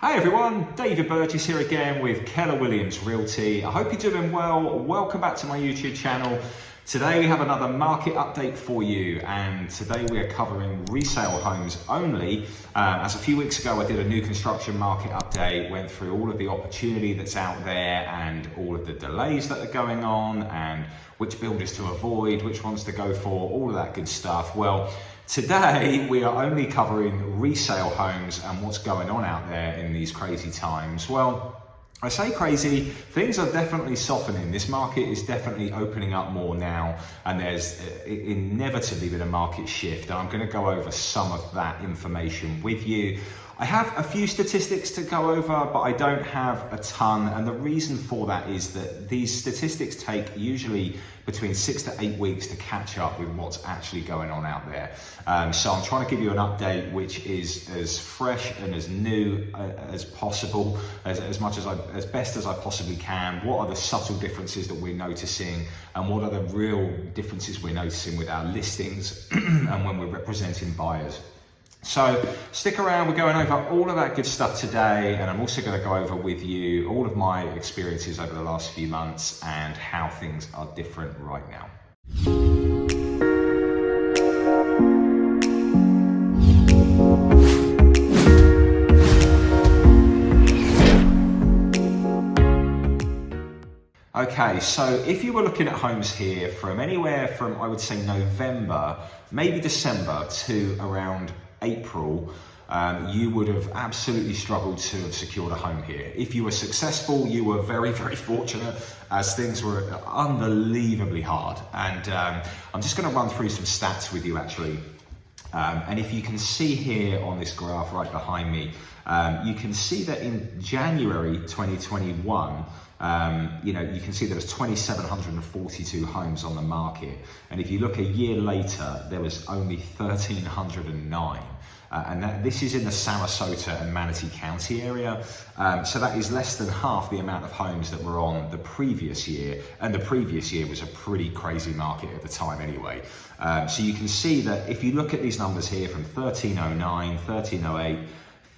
Hi everyone, David Burgess here again with Keller Williams Realty. I hope you're doing well. Welcome back to my YouTube channel. Today we have another market update for you, and today we are covering resale homes only. As a few weeks ago I did a new construction market update, went through all of the opportunity that's out there and all of the delays that are going on and which builders to avoid, which ones to go for, all of that good stuff. Well, today we are only covering resale homes and what's going on out there in these crazy times. Well, I say crazy, things are definitely softening. This market is definitely opening up more now, and there's inevitably been a market shift. And I'm going to go over some of that information with you. I have a few statistics to go over, but I don't have a ton. And the reason for that is that these statistics take usually between 6 to 8 weeks to catch up with what's actually going on out there. So I'm trying to give you an update which is as fresh and as new as possible, as best as I possibly can. What are the subtle differences that we're noticing, and what are the real differences we're noticing with our listings and when we're representing buyers. So stick around, we're going over all of that good stuff today, and I'm also going to go over with you all of my experiences over the last few months and how things are different right now. Okay, so if you were looking at homes here from anywhere from, I would say, November, maybe December to around April, you would have absolutely struggled to have secured a home here. If you were successful, you were very, very fortunate, as things were unbelievably hard. And I'm just going to run through some stats with you actually. And if you can see here on this graph right behind me, you can see that in January 2021, you can see there was 2,742 homes on the market. And if you look a year later, there was only 1,309. And this is in the Sarasota and Manatee County area. So that is less than half the amount of homes that were on the previous year. And the previous year was a pretty crazy market at the time anyway. So you can see that if you look at these numbers here from 1309, 1308,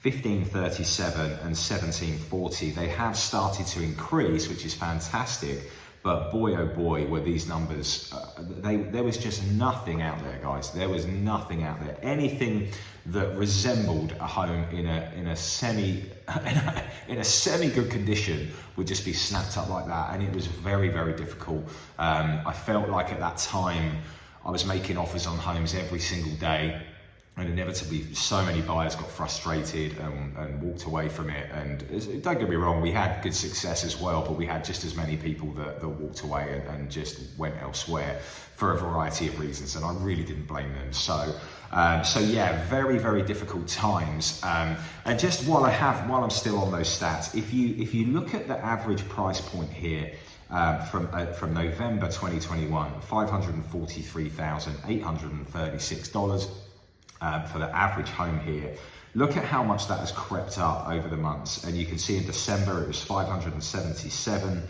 1537 and 1740, they have started to increase, which is fantastic. But boy, oh boy, were these numbers, there was just nothing out there, guys. There was nothing out there. Anything that resembled a home in a semi good condition would just be snapped up like that. And it was very, very difficult. I felt like at that time, I was making offers on homes every single day. And inevitably, so many buyers got frustrated and walked away from it. And don't get me wrong, we had good success as well, but we had just as many people that walked away and just went elsewhere for a variety of reasons. And I really didn't blame them. So yeah, very, very difficult times. And just while I'm still on those stats, if you look at the average price point here, from November 2021, $543,836. For the average home here. Look at how much that has crept up over the months. And you can see in December it was 577.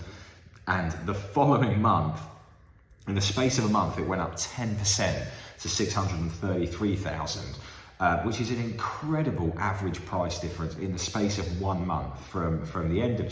And the following month, in the space of a month, it went up 10% to 633,000, which is an incredible average price difference in the space of 1 month. From the end of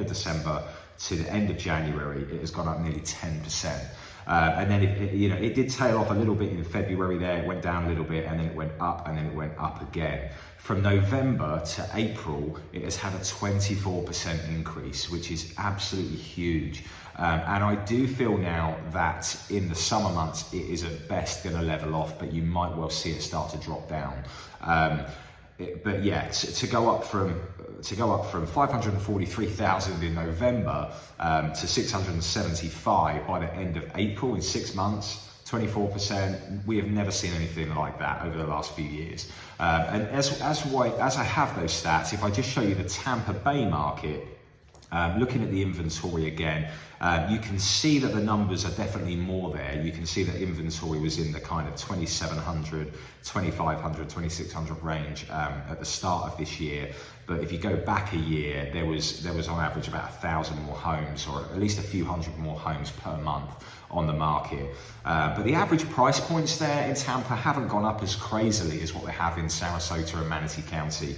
December to the end of January, it has gone up nearly 10%. And then it did tail off a little bit in February there, it went down a little bit, and then it went up, and then it went up again. From November to April, it has had a 24% increase, which is absolutely huge. And I do feel now that in the summer months, it is at best going to level off, but you might well see it start to drop down. But yeah, to go up from 543,000 in November to 675 by the end of April in 6 months, 24%. We have never seen anything like that over the last few years. And as I have those stats, if I just show you the Tampa Bay market, looking at the inventory again, you can see that the numbers are definitely more there. You can see that inventory was in the kind of 2,700, 2,500, 2,600 range at the start of this year. But if you go back a year, there was on average about 1,000 more homes, or at least a few hundred more homes per month on the market. But the average price points there in Tampa haven't gone up as crazily as what they have in Sarasota and Manatee County.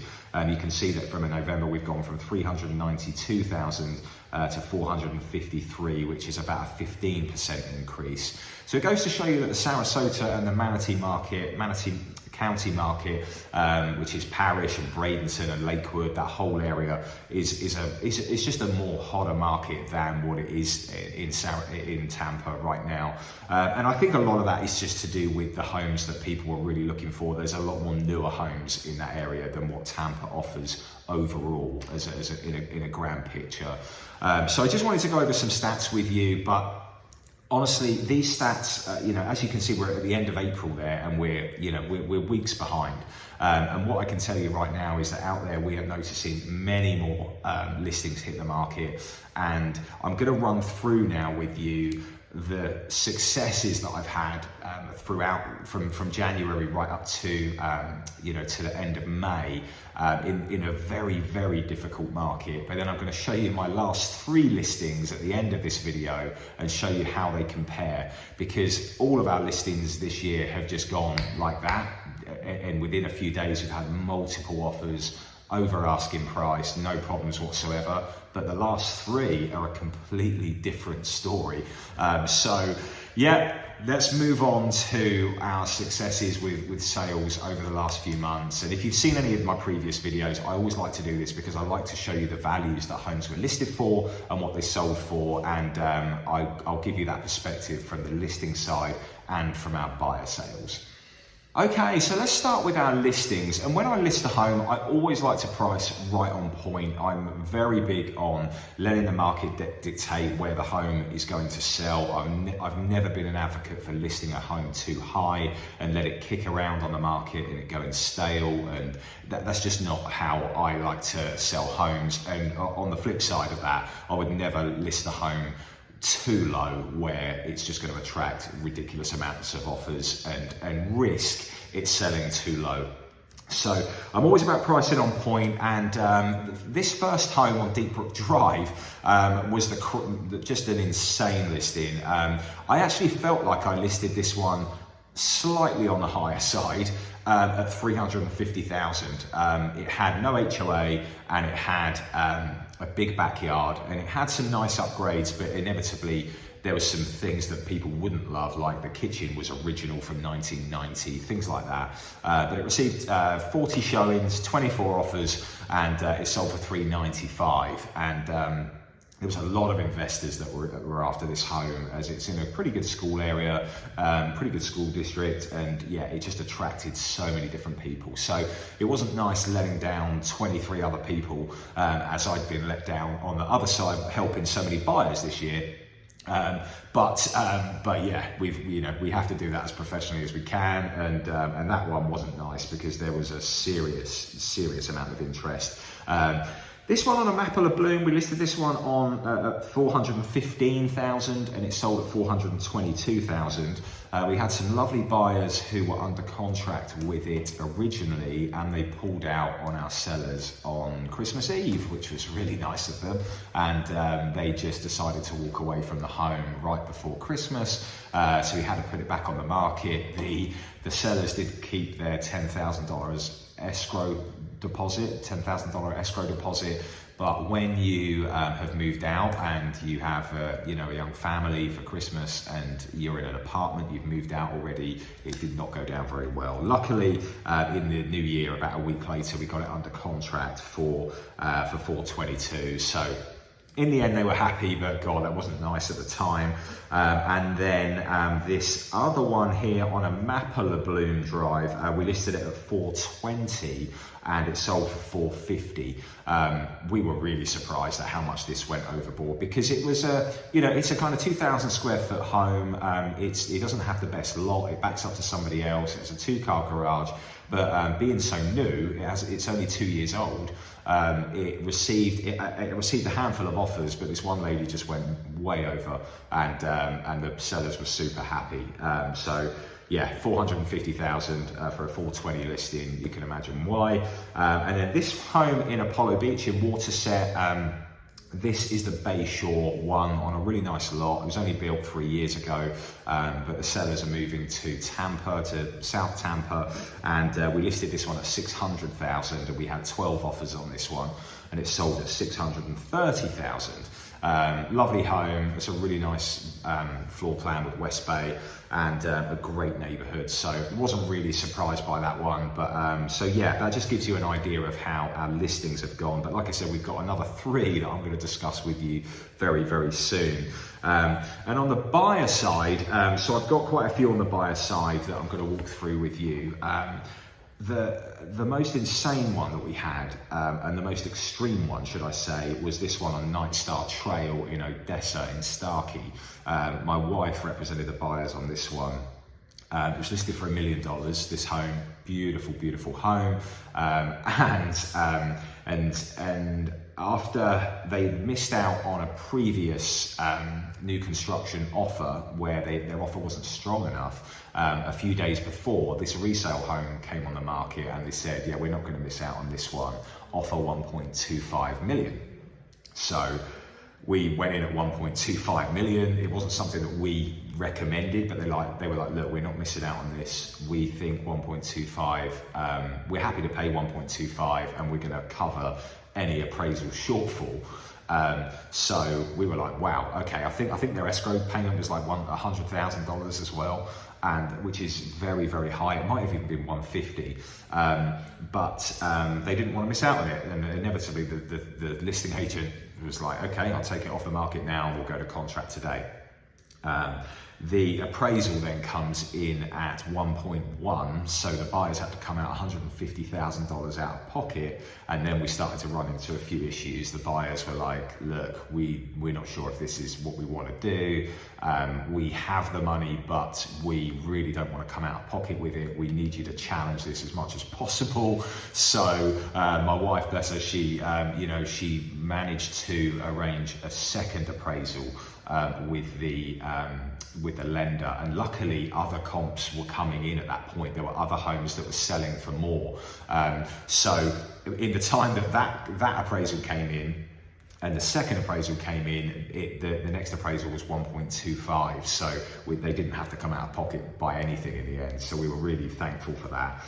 You can see that from in November, we've gone from 392,000 to 453, which is about a 15% increase. So it goes to show you that the Sarasota and the Manatee County market, which is Parish and Bradenton and Lakewood, that whole area is just a more hotter market than what it is in Tampa right now. And I think a lot of that is just to do with the homes that people are really looking for. There's a lot more newer homes in that area than what Tampa offers overall in a grand picture. So I just wanted to go over some stats with you, but honestly, these stats, as you can see, we're at the end of April there, and we're weeks behind. And what I can tell you right now is that out there we are noticing many more listings hit the market, and I'm going to run through now with you the successes that I've had throughout from January right up to to the end of May in a very, very difficult market. But then I'm going to show you my last 3 listings at the end of this video and show you how they compare, because all of our listings this year have just gone like that, and within a few days we've had multiple offers over asking price, no problems whatsoever. But the last 3 are a completely different story. So yeah, let's move on to our successes with sales over the last few months. And if you've seen any of my previous videos, I always like to do this because I like to show you the values that homes were listed for and what they sold for. And I'll give you that perspective from the listing side and from our buyer sales. Okay, so let's start with our listings. And when I list a home, I always like to price right on point. I'm very big on letting the market dictate where the home is going to sell. I've never been an advocate for listing a home too high and let it kick around on the market and it going stale. And that's just not how I like to sell homes. And on the flip side of that, I would never list a home too low where it's just going to attract ridiculous amounts of offers and risk it selling too low. So I'm always about pricing on point, and this first home on Deep Brook Drive was just an insane listing. I actually felt like I listed this one slightly on the higher side at 350,000. It had no HOA and it had a big backyard, and it had some nice upgrades, but inevitably there were some things that people wouldn't love, like the kitchen was original from 1990, things like that. But it received 40 showings, 24 offers, and it sold for 395. And there was a lot of investors that were after this home, as it's in a pretty good school area, pretty good school district, and yeah, it just attracted so many different people. So it wasn't nice letting down 23 other people, as I'd been let down on the other side, helping so many buyers this year. But yeah, we have to do that as professionally as we can, and that one wasn't nice because there was a serious amount of interest. This one on a Maple of Bloom, we listed this one on at 415,000 and it sold at 422,000. We had some lovely buyers who were under contract with it originally, and they pulled out on our sellers on Christmas Eve, which was really nice of them. And they just decided to walk away from the home right before Christmas. So we had to put it back on the market. The sellers did keep their $10,000 escrow deposit, $10,000 escrow deposit. But when you have moved out and you have a young family for Christmas and you're in an apartment, you've moved out already, it did not go down very well. Luckily, in the new year, about a week later, we got it under contract for 422. So in the end, they were happy, but God, that wasn't nice at the time. And then this other one here on a Maple of Bloom Drive, we listed it at 420 and it sold for 450. We were really surprised at how much this went overboard, because it was it's a kind of 2,000 square foot home. It doesn't have the best lot. It backs up to somebody else. It's a 2-car garage, but being so new, it's only 2 years old. It received a handful of offers, but this one lady just went way over, and the sellers were super happy. So yeah, 450,000 for a 420 listing. You can imagine why. And then this home in Apollo Beach in Waterset, This is the Bayshore one on a really nice lot. It was only built 3 years ago, but the sellers are moving to Tampa, to South Tampa, and we listed this one at 600,000, and we had 12 offers on this one, and it sold at 630,000. Lovely home. It's a really nice floor plan with West Bay, and a great neighbourhood. So I wasn't really surprised by that one, but so yeah, that just gives you an idea of how our listings have gone. But like I said, we've got another 3 that I'm going to discuss with you very, very soon. And on the buyer side, so I've got quite a few on the buyer side that I'm going to walk through with you. The most insane one that we had, and the most extreme one, should I say, was this one on Night Star Trail in Odessa in Starkey. My wife represented the buyers on this one. It was listed for $1 million, this home, beautiful, beautiful home. And after they missed out on a previous new construction offer where their offer wasn't strong enough, a few days before, this resale home came on the market, and they said, yeah, we're not going to miss out on this one, offer 1.25 million. So we went in at 1.25 million. It wasn't something that we recommended, but they were like, look, we're not missing out on this. We think 1.25, we're happy to pay 1.25, and we're going to cover any appraisal shortfall. So we were like, wow, okay. I think their escrow payment was like $100,000 as well, and which is very, very high. It might have even been 150, but they didn't want to miss out on it. And inevitably, the listing agent was like, okay, I'll take it off the market now, and we'll go to contract today. The appraisal then comes in at 1.1, so the buyers had to come out $150,000 out of pocket, and then we started to run into a few issues. The buyers were like, look, we're not sure if this is what we want to do. We have the money, but we really don't want to come out of pocket with it. We need you to challenge this as much as possible. So my wife, bless her, she managed to arrange a second appraisal with the lender, and luckily other comps were coming in at that point. There were other homes that were selling for more. So in the time that appraisal came in and the second appraisal came in, the next appraisal was 1.25. So they didn't have to come out of pocket by anything in the end. So we were really thankful for that.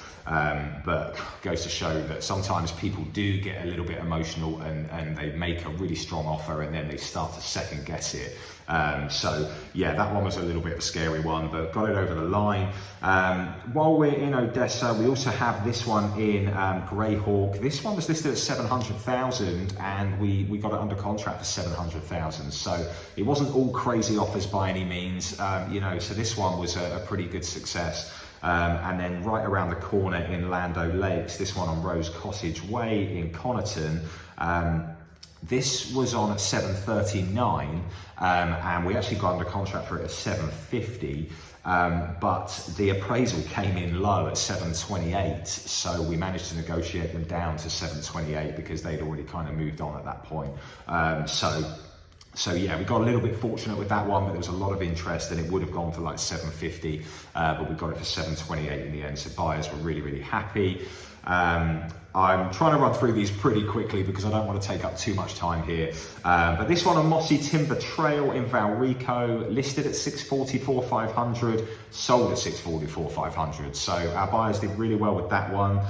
But goes to show that sometimes people do get a little bit emotional, and they make a really strong offer, and then they start to second guess it. So yeah, that one was a little bit of a scary one, but got it over the line. While we're in Odessa, we also have this one in Greyhawk. This one was listed at 700,000, and we got it under contract for 700,000. So it wasn't all crazy offers by any means, so this one was a pretty good success. And then right around the corner in Lando Lakes, this one on Rose Cottage Way in Connerton, this was on at 739, and we actually got under contract for it at 750, but the appraisal came in low at 728, so we managed to negotiate them down to 728 because they'd already kind of moved on at that point. So yeah, we got a little bit fortunate with that one, but there was a lot of interest, and it would have gone for like 750, but we got it for 728 in the end. So buyers were really, really happy. I'm trying to run through these pretty quickly because I don't want to take up too much time here. But this one on Mossy Timber Trail in Valrico, listed at 644,500, sold at 644,500. So our buyers did really well with that one.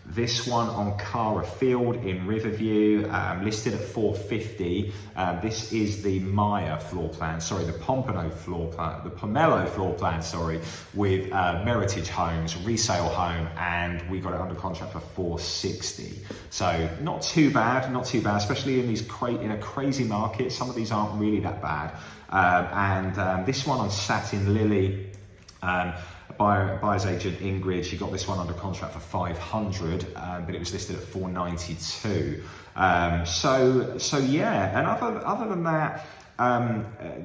This one on Cara Field in Riverview, listed at 450. This is the Maya floor plan, the Pompano floor plan, the Pomelo floor plan, with Meritage Homes, resale home, and we got it under contract for 460. So not too bad, especially in a crazy market. Some of these aren't really that bad. And this one on Satin Lily, buyer's agent Ingrid, she got this one under contract for 500, but it was listed at 492. So yeah, and other than that,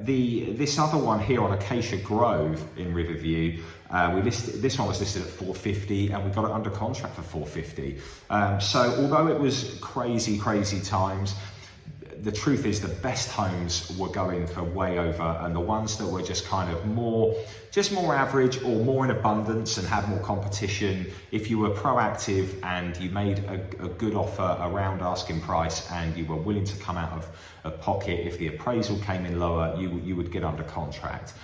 this other one here on Acacia Grove in Riverview, this one was listed at 450, and we got it under contract for 450. So although it was crazy times, the truth is the best homes were going for way over, and the ones that were just kind of more average or more in abundance and had more competition, if you were proactive and you made a good offer around asking price and you were willing to come out of pocket, if the appraisal came in lower, you would get under contract.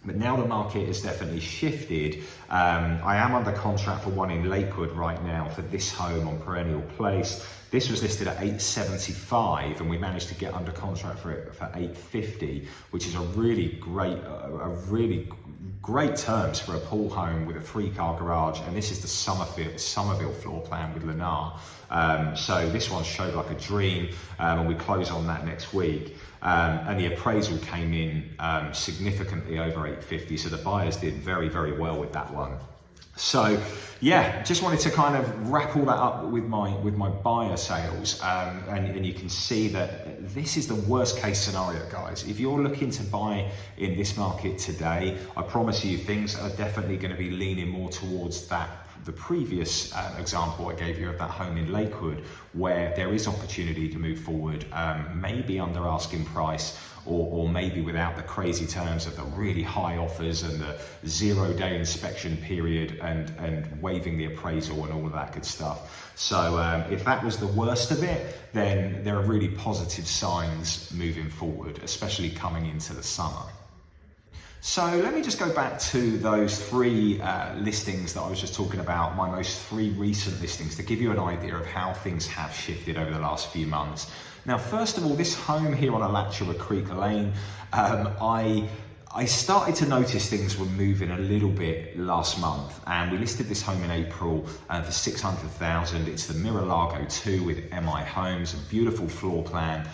But now the market has definitely shifted. I am under contract for one in Lakewood right now for this home on Perennial Place. This was listed at $875 and we managed to get under contract for it for $850, which is a really great terms for a pool home with a 3-car garage. And this is the Somerville floor plan with Lennar. So this one showed like a dream, and we close on that next week. And the appraisal came in significantly over $850, so the buyers did very, very well with that one. So yeah, just wanted to kind of wrap all that up with my buyer sales, and you can see that this is the worst case scenario, guys. If you're looking to buy in this market today, I promise you things are definitely going to be leaning more towards the previous example I gave you of that home in Lakewood, where there is opportunity to move forward, maybe under asking price, or maybe without the crazy terms of the really high offers and the 0-day inspection period and waiving the appraisal and all of that good stuff. So if that was the worst of it, then there are really positive signs moving forward, especially coming into the summer. So let me just go back to those 3 listings that I was just talking about, my most 3 recent listings, to give you an idea of how things have shifted over the last few months. Now, first of all, this home here on Alachua Creek Lane, I started to notice things were moving a little bit last month, and we listed this home in April for $600,000. It's the Miralago 2 with MI Homes, a beautiful floor plan.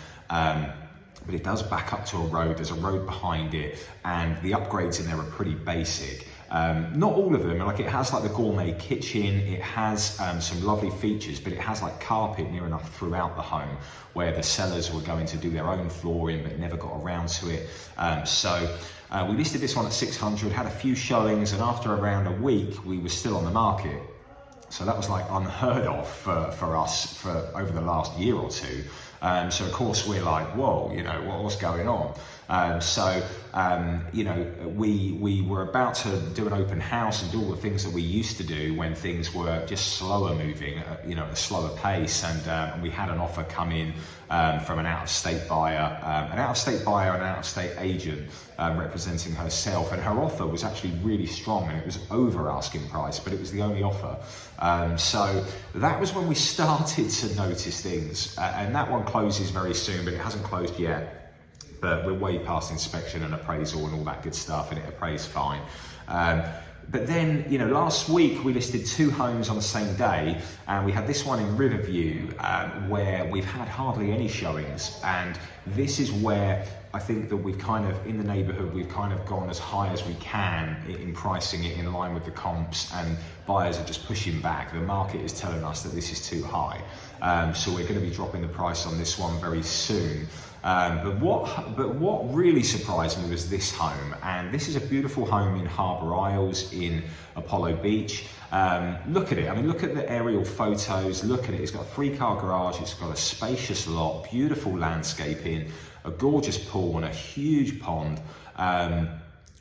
But it does back up to a road. There's a road behind it, and the upgrades in there are pretty basic. Not all of them, like it has like the gourmet kitchen, it has some lovely features, but it has like carpet near enough throughout the home where the sellers were going to do their own flooring but never got around to it. So we listed this one at 600, had a few showings, and after around a week we were still on the market. So that was like unheard of for us for over the last year or two. So of course we're like, whoa, you know, what's going on? You know, we were about to do an open house and do all the things that we used to do when things were just slower moving, you know, at a slower pace. And we had an offer come in from an out-of-state buyer, and an out-of-state agent representing herself. And her offer was actually really strong, and it was over asking price, but it was the only offer. So that was when we started to notice things, and that one closes very soon, but it hasn't closed yet. But we're way past inspection and appraisal and all that good stuff, and it appraised fine. But then, you know, last week we listed 2 homes on the same day, and we had this one in Riverview where we've had hardly any showings. And this is where I think that we've kind of, in the neighborhood, we've kind of gone as high as we can in pricing it in line with the comps, and buyers are just pushing back. The market is telling us that this is too high. So we're going to be dropping the price on this one very soon. But what really surprised me was this home, and this is a beautiful home in Harbour Isles in Apollo Beach. Look at it. I mean, look at the aerial photos. Look at it. It's got a 3-car garage. It's got a spacious lot, beautiful landscaping, a gorgeous pool and a huge pond.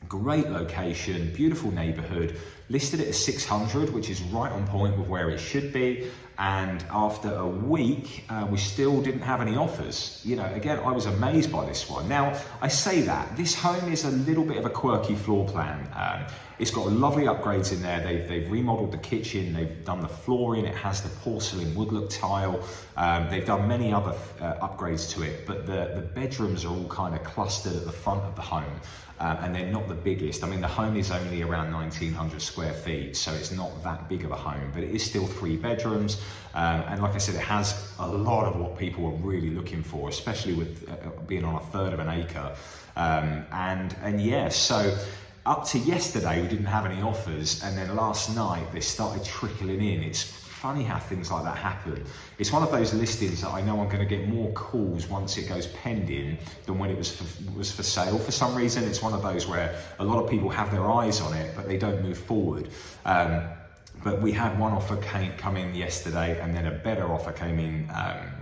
Great location, beautiful neighborhood. Listed it at 600, which is right on point with where it should be. And after a week, we still didn't have any offers. You know, again, I was amazed by this one. Now, I say that this home is a little bit of a quirky floor plan. It's got lovely upgrades in there. They've remodeled the kitchen. They've done the flooring. It has the porcelain wood look tile. They've done many other upgrades to it, but the bedrooms are all kind of clustered at the front of the home. And they're not the biggest. I mean, the home is only around 1,900 square feet, so it's not that big of a home, but it is still 3 bedrooms. And like I said, it has a lot of what people are really looking for, especially with being on 1/3 of an acre. And yeah, so up to yesterday, we didn't have any offers. And then last night, they started trickling in. It's funny how things like that happen. It's one of those listings that I know I'm going to get more calls once it goes pending than when it was for sale. For some reason, it's one of those where a lot of people have their eyes on it, but they don't move forward. But we had one offer come in yesterday, and then a better offer came in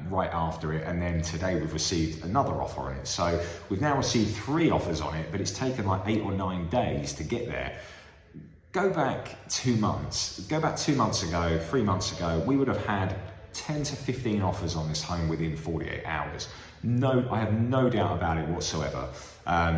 right after it, and then today we've received another offer on it. So we've now received 3 offers on it, but it's taken like 8 or 9 days to get there. Go back 2 months. Go back 2 months ago, 3 months ago, we would have had 10 to 15 offers on this home within 48 hours. No, I have no doubt about it whatsoever.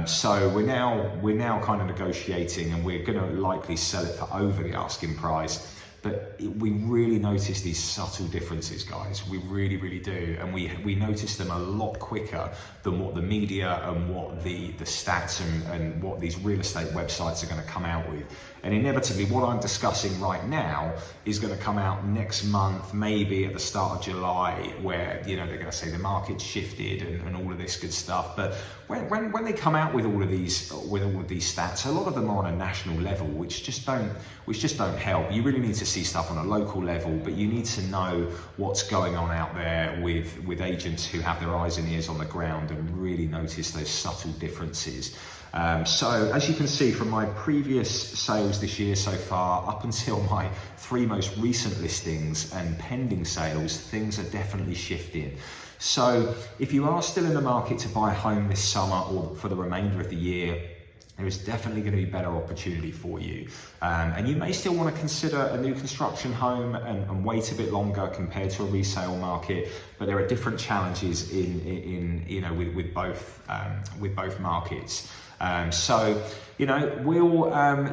So we're now kind of negotiating, and we're going to likely sell it for over the asking price. But we really notice these subtle differences, guys. We really, really do. And we notice them a lot quicker than what the media and what the stats and what these real estate websites are going to come out with. And inevitably, what I'm discussing right now is going to come out next month, maybe at the start of July, where, you know, they're going to say the market's shifted and all of this good stuff. But when they come out with all of these stats, a lot of them are on a national level, which just don't help. You really need to see stuff on a local level, but you need to know what's going on out there with agents who have their eyes and ears on the ground and really notice those subtle differences. So as you can see from my previous sales this year so far, up until my 3 most recent listings and pending sales, things are definitely shifting. So if you are still in the market to buy a home this summer or for the remainder of the year, there is definitely going to be better opportunity for you. And you may still want to consider a new construction home and wait a bit longer compared to a resale market, but there are different challenges in you know, with both markets. So, you know,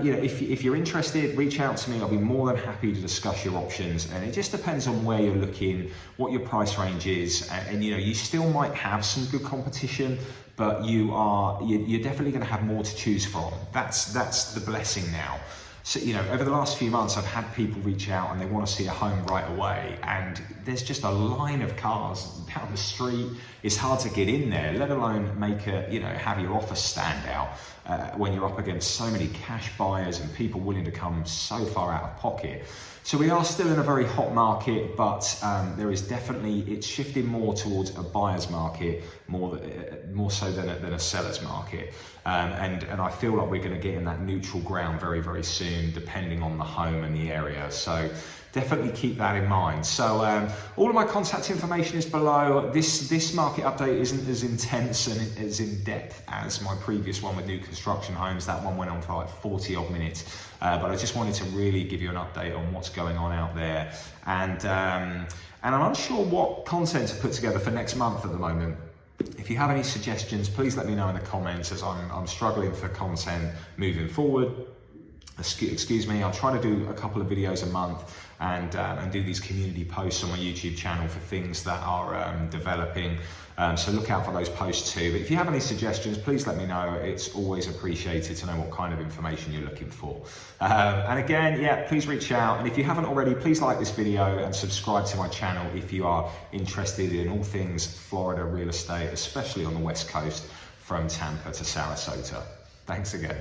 you know, if you're interested, reach out to me. I'll be more than happy to discuss your options. And it just depends on where you're looking, what your price range is, and you know, you still might have some good competition, but you're definitely going to have more to choose from. That's the blessing now. So, you know, over the last few months, I've had people reach out and they want to see a home right away, and there's just a line of cars down the street. It's hard to get in there, let alone have your offer stand out when you're up against so many cash buyers and people willing to come so far out of pocket. So we are still in a very hot market, but there is definitely, it's shifting more towards a buyer's market more so than a seller's market. And I feel like we're going to get in that neutral ground very, very soon, depending on the home and the area. So definitely keep that in mind. So all of my contact information is below. This market update isn't as intense and as in depth as my previous one with new construction homes. That one went on for like 40 odd minutes. But I just wanted to really give you an update on what's going on out there. And I'm unsure what content to put together for next month at the moment. If you have any suggestions, please let me know in the comments, as I'm struggling for content moving forward. Excuse me, I'll try to do a couple of videos a month and do these community posts on my YouTube channel for things that are developing. So look out for those posts too. But if you have any suggestions, please let me know. It's always appreciated to know what kind of information you're looking for. And again, yeah, please reach out. And if you haven't already, please like this video and subscribe to my channel if you are interested in all things Florida real estate, especially on the West Coast from Tampa to Sarasota. Thanks again.